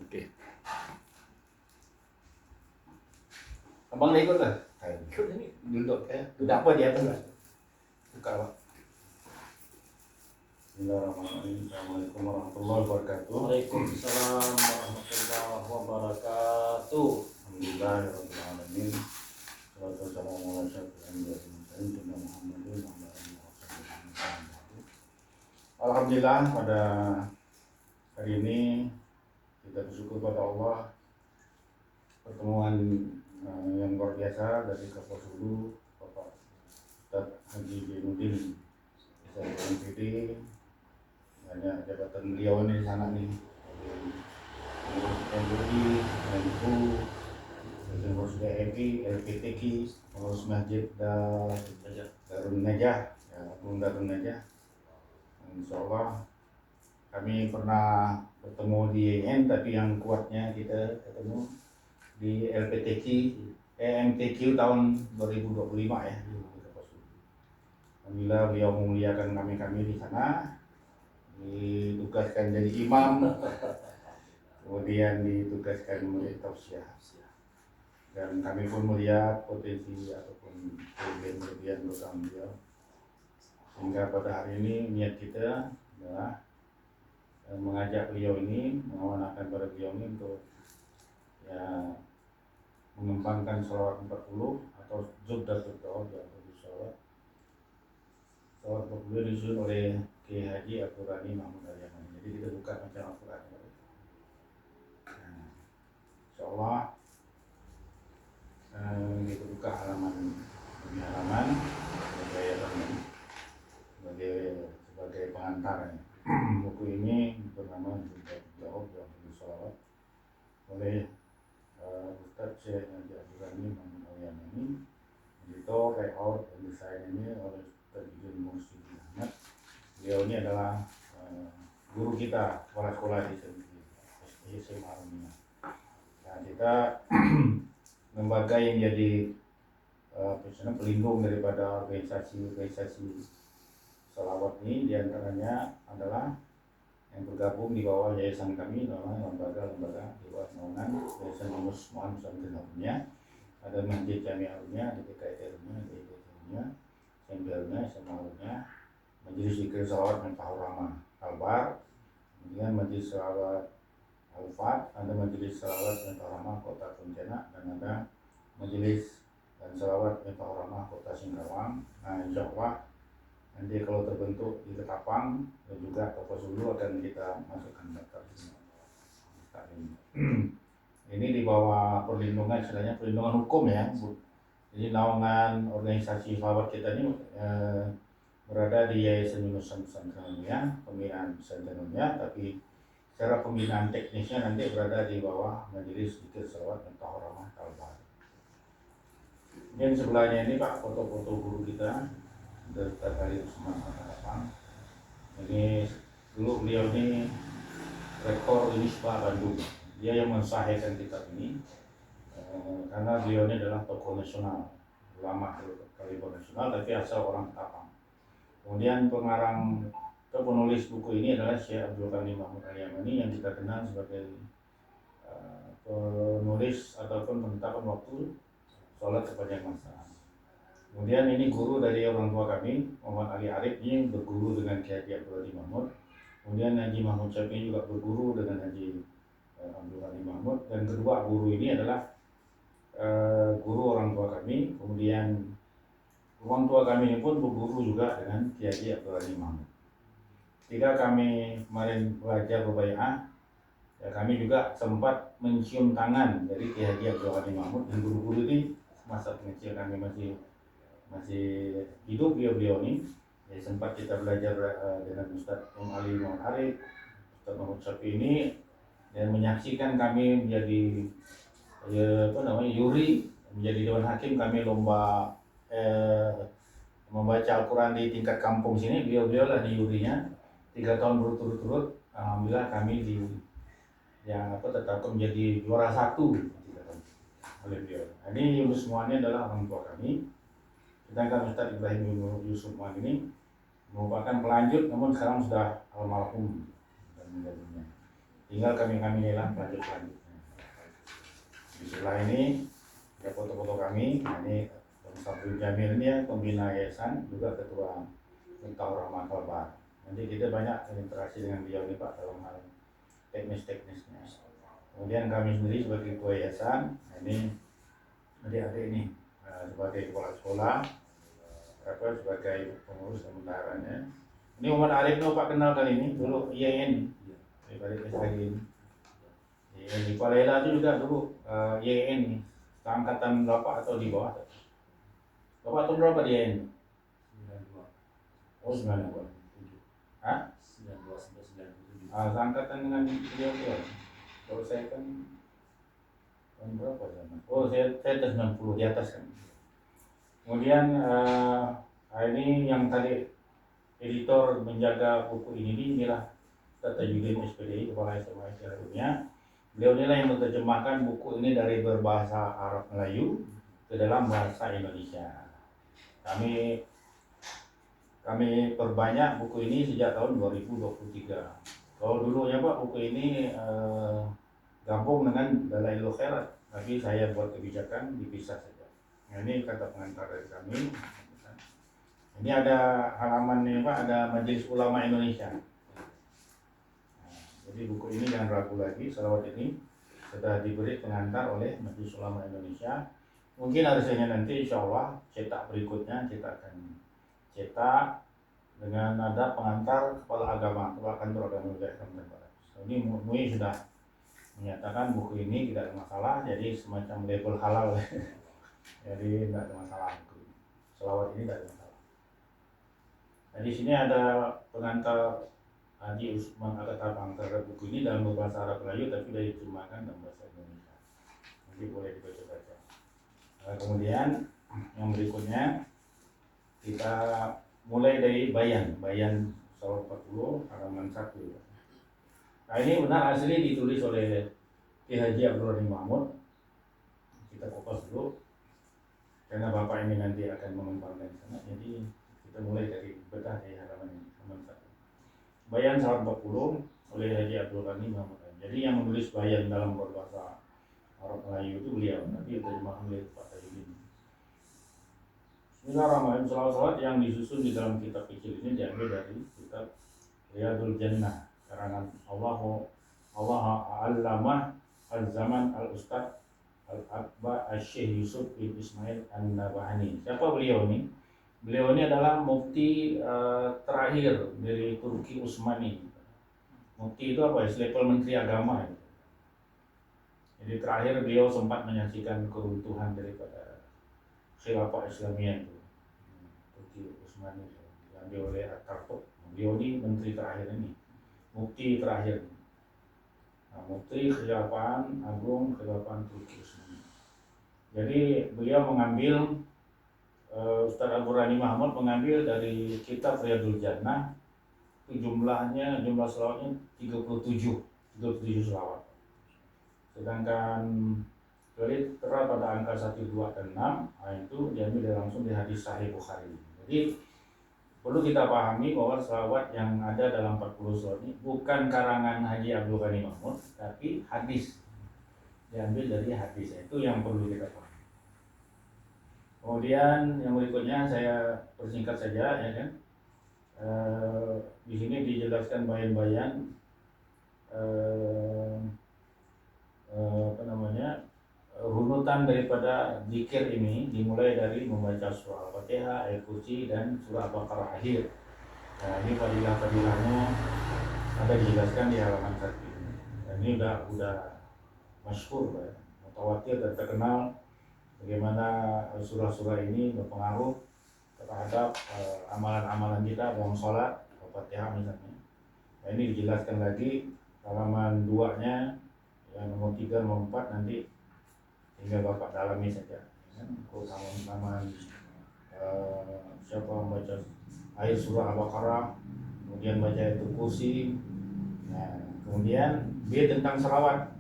Oke. Abang ikut lah. Ikut ini duduk ya. Duduk apa di atas lah. Buka Pak. Bismillahirrahmanirrahim. Assalamualaikum warahmatullahi wabarakatuh. Waalaikumsalam warahmatullahi wabarakatuh. Alhamdulillahirabbil alamin. Wassalatu wassalamu ala asyrofil anbiya'i wal mursalin sayyidina Muhammadin wa ala alihi wasallam. Alhamdulillah, pada hari ini kita bersyukur pada Allah, pertemuan yang luar biasa dari Kapolres Hulu Bapak Ustadz Haji Zainuddin SMPD, banyak jabatan beliau ini di sana nih, MUI, Menhu, pengurus DMI, LPTQ, pengurus Masjid Darun Najah, ya, Bung Darun Najah. Insya Allah kami pernah bertemu di YN, tapi yang kuatnya kita ketemu di LPTQ, MTQ tahun 2025 ya. Alhamdulillah beliau memuliakan kami di sana, ditugaskan jadi imam, kemudian ditugaskan menjadi tausiah. Dan kami pun melihat potensi ataupun kelebihan program beliau, sehingga pada hari ini niat kita adalah mengajak beliau ini, mengamanahkan pada beliau ini untuk ya mengembangkan sholawat 40 atau Zubdatul Tauhid atau sholawat 40 disusun oleh Kiai Haji Abdul Ghani Mahmud Al-Yamani. Jadi kita buka macam Al-Quran. Nah, insya Allah kita buka halaman demi halaman sebagai pengantar. Buku ini bernama Zubdatul Sholawat oleh Ustadz Syekh Haji Abdul Ghani Mahmud Al-Yamani, editor, layout, dan desain ini oleh Ustadz Ijun Mursyidi Ahmad. Beliau ini adalah guru kita sekolah di SMA Arumina. Nah, kita lembaga yang jadi pelindung daripada organisasi sholawat ini, diantaranya adalah yang bergabung di bawah yayasan kami, namanya lembaga di bawah naungan Yayasan Yunus Muhammad Pesantren Harumnya. Ada Masjid Jami Harumnya, DPKI Harumnya, DPKI Harumnya, SMP Harumnya, SMA Harumnya, Majelis Zikir Sholawat Miftahul Rahmah Kalbar, kemudian Majelis Sholawat Al-Fat, ada Majelis Sholawat Miftahul Rahmah Kota Pontianak, dan ada Majelis dan Sholawat Miftahul Rahmah Kota Singkawang. Nah, insya Allah nanti kalau terbentuk di Ketapang dan juga Kapolres Hulu akan kita masukkan daftar ini. Ini di bawah perlindungan, istilahnya perlindungan hukum ya. Jadi naungan organisasi sholawat kita ini berada di Yayasan Yunus Pesantren, pembinaan pesantren, tapi secara pembinaan teknisnya nanti berada di bawah Majelis Zikir Sholawat Miftahul Rahmah Kalbar. Dan sebelahnya ini Pak, foto-foto guru kita dari Usman Harapan. Ini dulu beliau ini rektor Unisba Bandung. Dia yang mensahihkan kitab ini karena beliau ini adalah tokoh nasional, ulama kaliber nasional, tapi asal orang Ketapang. Kemudian pengarang atau penulis buku ini adalah Syekh Abdul Ghani Mahmud Al-Yamani, yang kita kenal sebagai penulis ataupun penetapan waktu sholat sepanjang masa. Kemudian ini guru dari orang tua kami, Muhammad Ali Arif, ini berguru dengan Kiai Abdul Ghani Mahmud. Kemudian Haji Mahmud Syafi'i juga berguru dengan Haji Abdul Ghani Mahmud. Dan kedua guru ini adalah guru orang tua kami. Kemudian orang tua kami ini pun berguru juga dengan Kiai Abdul Ghani Mahmud. Ketika kami kemarin belajar berbaiat, ya kami juga sempat mencium tangan dari Kiai Abdul Ghani Mahmud. Dan guru-guru ini masa kecil kami masih hidup beliau ini, ya sempat kita belajar dengan Ustadz Ali Muhammad Arif, Ustadz Mahmud Syafi'i ini, dan menyaksikan kami menjadi yuri, menjadi dewan hakim. Kami lomba membaca Al-Quran di tingkat kampung sini, beliau lah di yurinya 3 tahun berturut-turut. Alhamdulillah kami tetap menjadi juara 1 oleh beliau. Ini Yunus semuanya adalah orang tua kami. Sedangkan Ustadz Ibrahim Yusuf Muhammad ini merupakan pelanjut, namun sekarang sudah almarhum dan meninggal dunia. tinggal kami lelang lanjut selanjutnya. Di sebelah ini ada foto-foto kami. Nah, ini Bang Sabri Jamil ini ya, pembina yayasan, juga ketua Rahmah Kalbar. Nanti kita banyak interaksi dengan beliau nih Pak dalam hal teknis-teknisnya. Kemudian kami sendiri sebagai ketua yayasan, ini adik-adik ini sebagai kepala sekolah, sebagai pengurus sementaranya. Ini Muhammad Arif Pak kenal kali ini dulu IAIN daripada SAG ini. Di Palela itu juga dulu IAIN nih, angkatan Bapak atau di bawah. Bapak tahun berapa di IAIN? 92. Oh 92. Hah? 92 sampai 97. Seangkatan dengan beliau tuh. Kalau saya kan tahun berapa zaman? Oh saya tahun 90 di atas kan. Kemudian ini yang tadi editor menjaga buku ini inilah Tata Yudin SPDI, Kepala SMA Islam Dunia. Beliau inilah yang menerjemahkan buku ini dari berbahasa Arab Melayu ke dalam bahasa Indonesia. Kami perbanyak buku ini sejak tahun 2023. Kalau dulunya Pak buku ini gabung dengan Dalailul Khairat, tapi saya buat kebijakan dipisah saja. Nah, ini kata pengantar dari kami. Ini ada halaman nih Pak, ada Majelis Ulama Indonesia. Nah, jadi buku ini jangan ragu lagi, selawat ini sudah diberi pengantar oleh Majelis Ulama Indonesia. Mungkin harusnya nanti insya Allah cetak berikutnya kita akan cetak dengan nada pengantar kepala agama, kepala kantor agama wilayah Kalimantan Barat. Ini MUI sudah menyatakan buku ini tidak ada masalah, jadi semacam label halal. Jadi tidak ada masalah buku ini. Selawat ini tidak ada masalah. Nah, di sini ada pengantar Haji Usman Agatabang terhadap buku ini dalam bahasa Arab Melayu, tapi sudah diterjemahkan dalam bahasa Indonesia. Nanti boleh dibaca-baca. Nah, kemudian yang berikutnya kita mulai dari bayan Salawat 40 halaman 1. Nah ini benar asli ditulis oleh Ki Haji Abdul Rahim Mahmud. Kita fokus dulu karena Bapak ini nanti akan mengembangkan sana. Jadi kita mulai dari bedah dari halaman ini, halaman 1. Bayan Salawat 40 oleh Haji Abdul Rahim Mahmud. Jadi yang menulis bayan dalam berbahasa Arab Melayu itu beliau, nanti terjemahan oleh Pak Tajuddin. Bismillahirrahmanirrahim. Salawat yang disusun di dalam kitab kecil ini diambil dari kitab Riyadul Jannah karangan Allah Allamah Al-Zaman Al-Ustad Al-Akbar Al-Syekh Yusuf bin Ismail An-Nabahani. Siapa beliau ini? Beliau ini adalah mufti terakhir dari Turki Utsmani. Mufti itu apa? Level menteri agama. Jadi terakhir beliau sempat menyaksikan keruntuhan daripada Khilafah Islamiyah itu. Turki Utsmani diambil oleh Atatürk. Beliau ini menteri terakhir ini, mufti terakhir. Nah, mufti Khilafahan Agung Khilafahan Turki Utsmani. Jadi beliau mengambil Ustaz Abdul Rahim Mahmud mengambil dari kitab Riyadul Jannah. Jumlah selawatnya 37 selawat. Sedangkan tertera pada angka 1, 2, dan 6, itu diambil langsung di hadis Sahih Bukhari. Jadi perlu kita pahami bahwa selawat yang ada dalam 40 selawat ini bukan karangan Haji Abdul Ghani Mahmud, tapi hadis, diambil dari hadis. Itu yang perlu kita pahami. Kemudian yang berikutnya saya persingkat saja, ya kan. Di sini dijelaskan bayan-bayan runutan daripada zikir ini dimulai dari membaca surah Al-Fatihah, ayat kursi, dan surah Al-Baqarah akhir. Nah ini fadilah-fadilahnya ada dijelaskan di halaman 1 ini. Dan ini udah masyhur, mutawatir dan terkenal bagaimana surah-surah ini berpengaruh terhadap amalan-amalan kita dalam sholat, Al-Fatihah misalnya. Nah ini dijelaskan lagi halaman 2-nya, yang nomor 3, nomor 4 nanti tinggal Bapak dalami saja. Untuk halaman siapa membaca ayat surah Al-Baqarah, kemudian baca ayat kursi. Nah, kemudian B tentang selawat.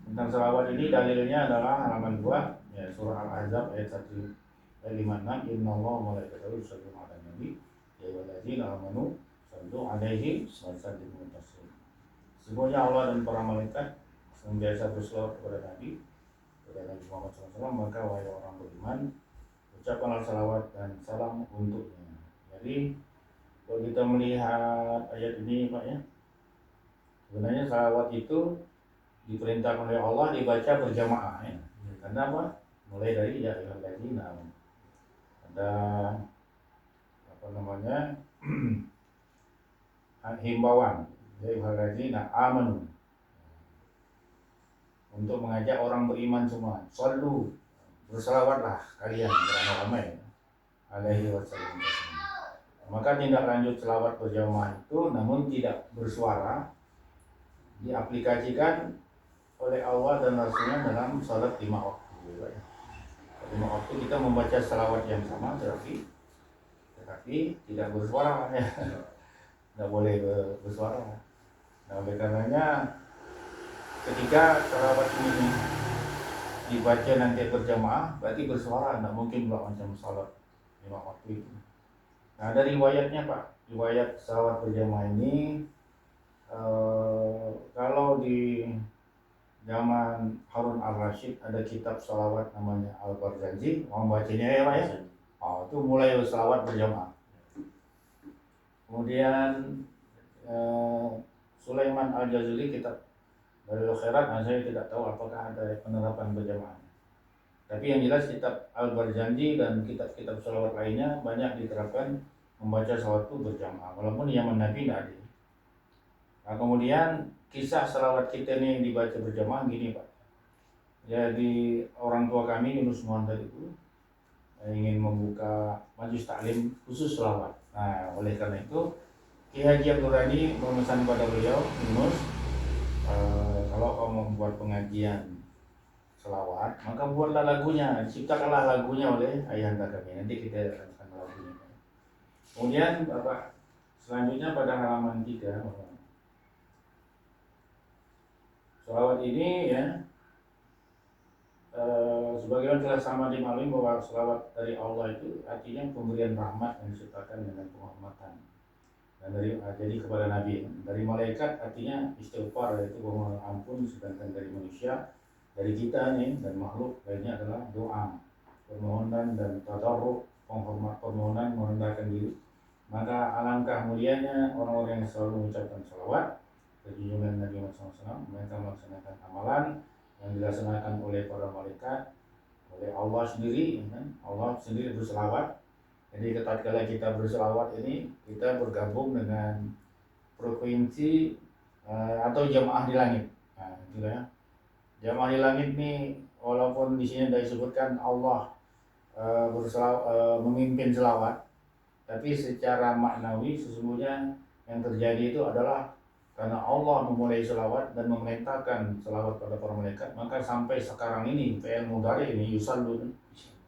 Tentang selawat ini dalilnya adalah halaman 2, ya, surah Al-Ahzab ayat 1 ayat 56, innallaha wa malaikatahu yusholluna 'alan nabi ya ayyuhalladzina amanu shallu 'alaihi wa sallimu taslima. Sesungguhnya Allah dan para malaikat senantiasa berselawat kepada Nabi Muhammad SAW, maka wahai orang beriman, ucapkanlah salawat dan salam untuknya. Jadi kalau kita melihat ayat ini Pak ya, sebenarnya salawat itu diperintahkan oleh Allah dibaca berjamaah ya. Karena apa? Mulai dari ya ayyuhalladzina, ada apa namanya himbauan ya ayyuhalladzina amanu, untuk mengajak orang beriman semua, shollu, berselawatlah kalian beramai-ramai alaihi wasallam. Maka tindak lanjut selawat berjamaah itu namun tidak bersuara diaplikasikan oleh Allah dan Rasulnya dalam salat 5 waktu. 5 waktu kita membaca selawat yang sama tetapi tidak bersuara ya. Tidak boleh bersuara. Nah, oleh karenanya ketika selawat ini dibaca nanti berjamaah berarti bersuara, tidak mungkin pula macam salat 5 waktu itu. Nah, ada riwayatnya Pak, riwayat selawat berjamaah ini kalau di zaman Harun al-Rashid ada kitab salawat namanya Al-Barzanji, mau bacanya ya Pak ya? Oh, itu mulai salawat berjamaah. Kemudian Sulaiman Al-Jazuli kitab Dalilul Khairat, nah saya tidak tahu apakah ada penerapan berjamaah. Tapi yang jelas kitab Al-Barzanji dan kitab-kitab salawat lainnya banyak diterapkan membaca salawat itu berjamaah, walaupun di zaman Nabi tidak ada. Nah, kemudian kisah salawat kita ini yang dibaca berjamaah gini Pak. Jadi orang tua kami Yunus Muhammad itu ingin membuka majelis taklim khusus salawat. Nah, oleh karena itu Ki Haji Abdul Ghani memesan pada beliau, Yunus, kalau kau membuat pengajian selawat, maka buatlah lagunya, ciptakanlah lagunya oleh ayahanda kami. Nanti kita akan lagunya. Kemudian Bapak selanjutnya pada halaman 3, selawat ini ya, sebagaimana telah sama dimaklumi bahwa selawat dari Allah itu artinya pemberian rahmat yang disertakan dengan penghormatan. Dan jadi kepada Nabi, dari malaikat artinya istighfar, yaitu permohonan ampun, sedangkan dari manusia, dari kita nih dan makhluk lainnya adalah doa, permohonan dan tadarruk, permohonan merendahkan diri. Maka alangkah mulianya orang-orang yang selalu mengucapkan salawat junjungan Nabi Muhammad SAW. Mereka melaksanakan amalan yang dilaksanakan oleh para malaikat, oleh Allah sendiri, kan? Allah sendiri berselawat. Jadi tatkala kita berselawat ini, kita bergabung dengan frekuensi atau jamaah di langit. Nah, gitu ya. Jamaah di langit ini, walaupun di sini sudah disebutkan Allah memimpin selawat, tapi secara maknawi sesungguhnya yang terjadi itu adalah karena Allah memulai selawat dan memerintahkan selawat pada para malaikat, maka sampai sekarang ini fi'il mudhari ini yusallun,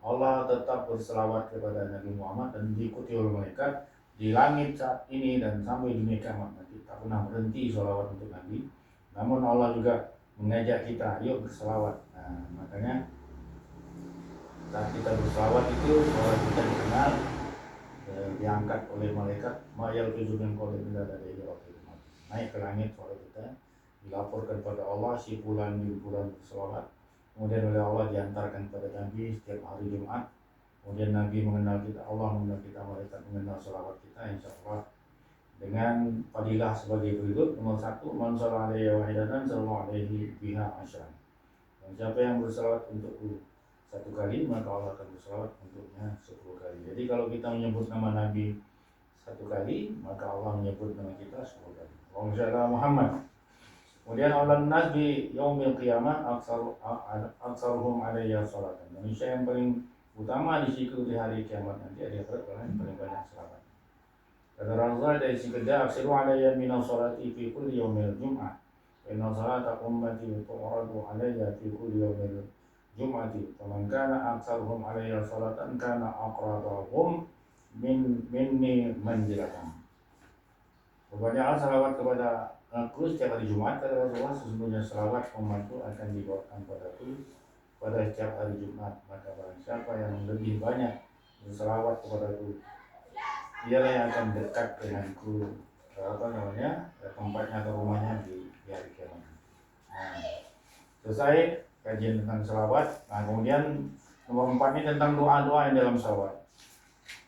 Allah tetap berselawat kepada Nabi Muhammad dan diikuti oleh malaikat di langit saat ini dan sampai dunia kiamat nanti, tak pernah berhenti selawat untuk Nabi. Namun Allah juga mengajak kita, yuk berselawat. Nah, makanya saat kita berselawat itu, selawat kita dikenal diangkat oleh malaikat, ma'yal tujuban qawli bila dari naik ke langit selawat kita, dilaporkan pada Allah si bulan berselawat. Kemudian oleh Allah diantarkan kepada Nabi setiap hari Jumat. Kemudian Nabi mengenal kita, Allah mengenal kita, malaikat mengenal selawat kita, insya Allah dengan fadilah sebagai berikut. Nomor 1, man shalla alaihi wahidatan sallallahu alaihi biha asyran. Dan siapa yang berselawat untukku 1 kali, maka Allah akan berselawat untuknya 10 kali. Jadi kalau kita menyebut nama Nabi 1 kali, maka Allah menyebut nama kita 10 kali. Allahumma shalli ala Muhammad. Kemudian Allah Nabi yaumil qiyamah aksaruhum alayya salatan. Manusia yang paling utama di situ di hari kiamat nanti ada yang paling banyak salawat. Kata Rasulullah dari si kedua, aksiru alayya minal salati fi kulli yaumil jum'ah. Inna salata ummati tu'radu alayya fi kulli yaumil jum'ati. Faman kana aksaruhum alayya salatan kana aqrabahum minni manzilatan. Kebanyakan salawat kepada aku setiap hari Jumat, kata Rasulullah, sesungguhnya selawat umatku akan dibawakan padaku pada setiap hari Jumat. Maka barang siapa yang lebih banyak berselawat kepadaku, dialah yang akan dekat denganku tempatnya atau rumahnya di hari kiamat. Nah, selesai kajian tentang selawat. Nah, kemudian nomor 4 ini tentang doa-doa yang dalam selawat.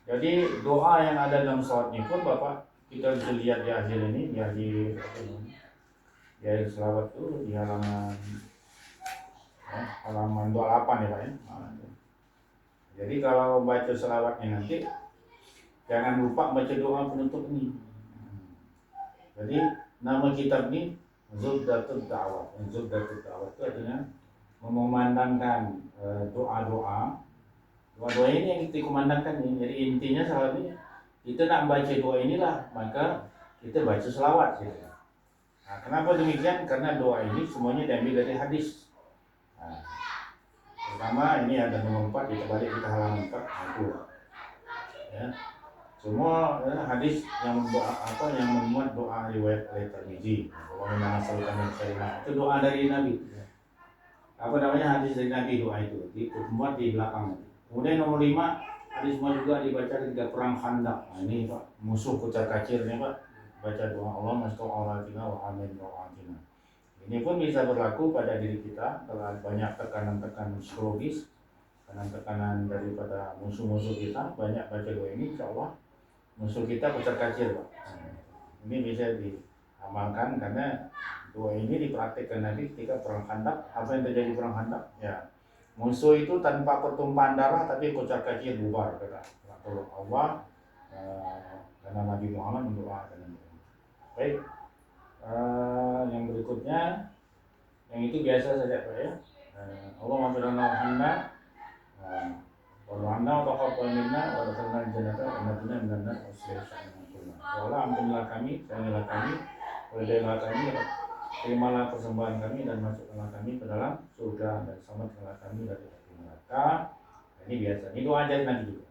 Jadi doa yang ada dalam selawat ini pun Bapak kita bisa lihat di akhir ini, di akhir selawat itu di halaman 28 ya Pak ya. Nah, jadi kalau baca selawatnya nanti jangan lupa baca doa penutup ini. Jadi nama kitab ini Zubdatul Da'wah. Zubdatul Da'wah itu artinya memandangkan doa-doa ini yang kita kumandangkan ini. Jadi intinya selawat ini kita nak baca doa inilah, maka kita baca selawat gitu. Nah, kenapa demikian? Karena doa ini semuanya diambil dari hadis. Nah, pertama ini ada nomor 4, kita balik kita halaman 4. Nah, itu ya. Semua hadis yang memuat doa riwayat oleh Tirmidzi. Bagaimana saluran saya itu doa dari Nabi. Hadis dari Nabi doa itu dimuat di belakang. Kemudian nomor 5, hadis semua juga dibaca ketika perang Khandaq. Nah, ini Pak, musuh kucar-kacirnya Pak, baca doa Allah masta'alatina wa amin doatina. Ini pun bisa berlaku pada diri kita kalau banyak tekanan-tekanan psikologis, tekanan-tekanan daripada musuh-musuh kita, banyak baca doa ini, insya Allah musuh kita kucar-kacir Pak. Ini bisa diamalkan karena doa ini dipraktikkan Nabi ketika perang Khandaq. Apa yang terjadi perang Khandaq? Ya, musuh itu tanpa pertumpahan darah tapi kucar-kacir bubar kata Allah karena Nabi Muhammad mendoakan. Baik, yang berikutnya yang itu biasa saja Pak ya. Allah maafirna Warna wa taqabbal minna wa adkhilna al-jannata innaka minal muslimiin. Ya Allah, ampunilah kami, sayangilah kami, ridailah kami, terimalah persembahan kami dan masukkanlah kami ke dalam surga dan selamatkanlah kami dari api neraka. Ini biasa, ini doa aja nanti juga.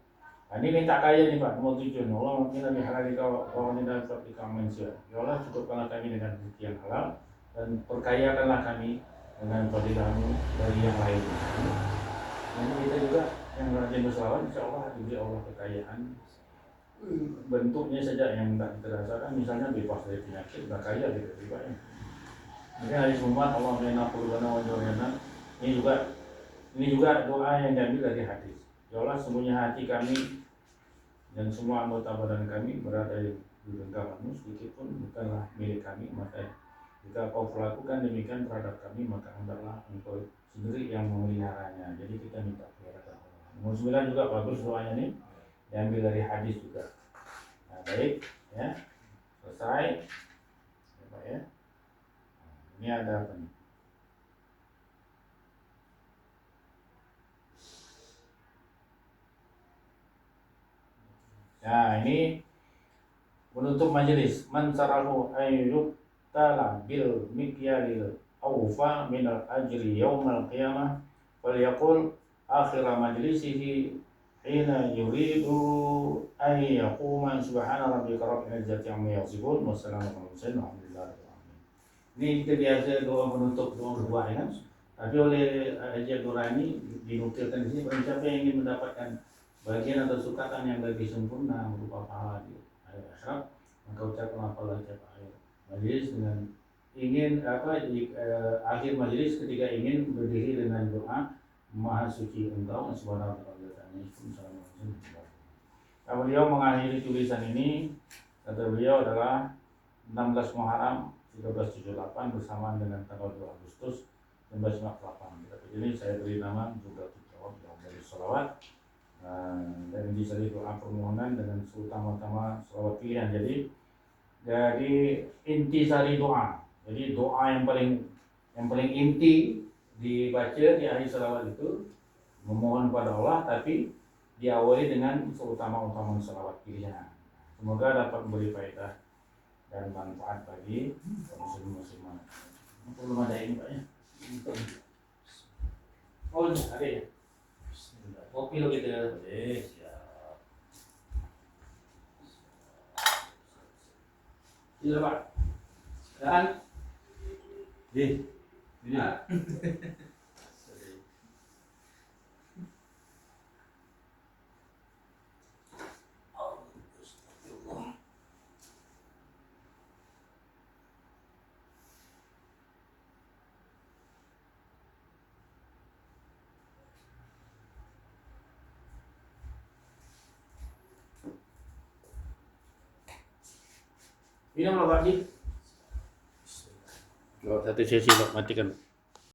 Nah, ini minta kaya nih Pak, nomor 7. Allah mungkin lebih halalika wa nida faqika mansya. Ya Allah, cukupkanlah kami dengan rezeki yang halal dan perkayakanlah kami dengan fadilahmu dari yang lain. Ini kita juga yang rajin berselawat, insya Allah diberi Allah kekayaan. Bentuknya saja yang tidak dirasakan, misalnya bebas dari penyakit, sudah kaya gitu tiba ya. Mungkin hari Jumat Allah mengenal perubahan wajahnya. Ini juga doa yang diambil dari hadis. Ya Allah, semuanya hati kami dan semua anggota badan kami berada di genggamanmu, sedikit pun bukanlah milik kami, maka jika kau lakukan demikian terhadap kami, maka hendaklah engkau sendiri yang memeliharanya. Jadi kita minta kepada Allah. Nomor 9 juga bagus doanya nih, diambil dari hadis juga. Nah, baik ya, selesai ya Pak ya. Ini ada apa nih? Nah, ini menutup majelis. Man sarahu ayyub tala bil mikyalil awfa minal ajri yaumal qiyamah falyaqul akhira majlisihi hina yuridu an yaquma subhana rabbika rabbil izzati amma yasifun wa salamun alal mursalin walhamdulillahi rabbil alamin. Ini kita biasa doa penutup, doa berdua ya kan. Tapi oleh Haji Nurani dinukilkan di sini, siapa yang ingin mendapatkan bagian atau sukatan yang lebih sempurna berupa pahala di akhirat, maka ucapkan apalah akhir majelis dengan ingin akhir majelis ketika ingin berdiri dengan doa Maha Suci Engkau subhanahu wa ta'ala. Nah, beliau mengakhiri tulisan ini, kata beliau adalah 16 Muharram 1378 bersamaan dengan tanggal 2 Agustus 1948. Tapi ini saya beri nama juga Jawab dari Sholawat. Dan ini jadi doa permohonan dengan seutama-utama sholawat pilihan. Jadi inti sari doa. Jadi doa yang paling inti dibaca di akhir sholawat itu memohon kepada Allah, tapi diawali dengan seutama-utama sholawat pilihan. Semoga dapat memberi faedah dan manfaat bagi muslim-muslimat. Belum ada ini Pak ya? Oh ada ya? Kopi lo gitu ya? Siap. Iya Pak. Dan ini. Minum loh Pak Ji. Oh, satu sesi lo matikan.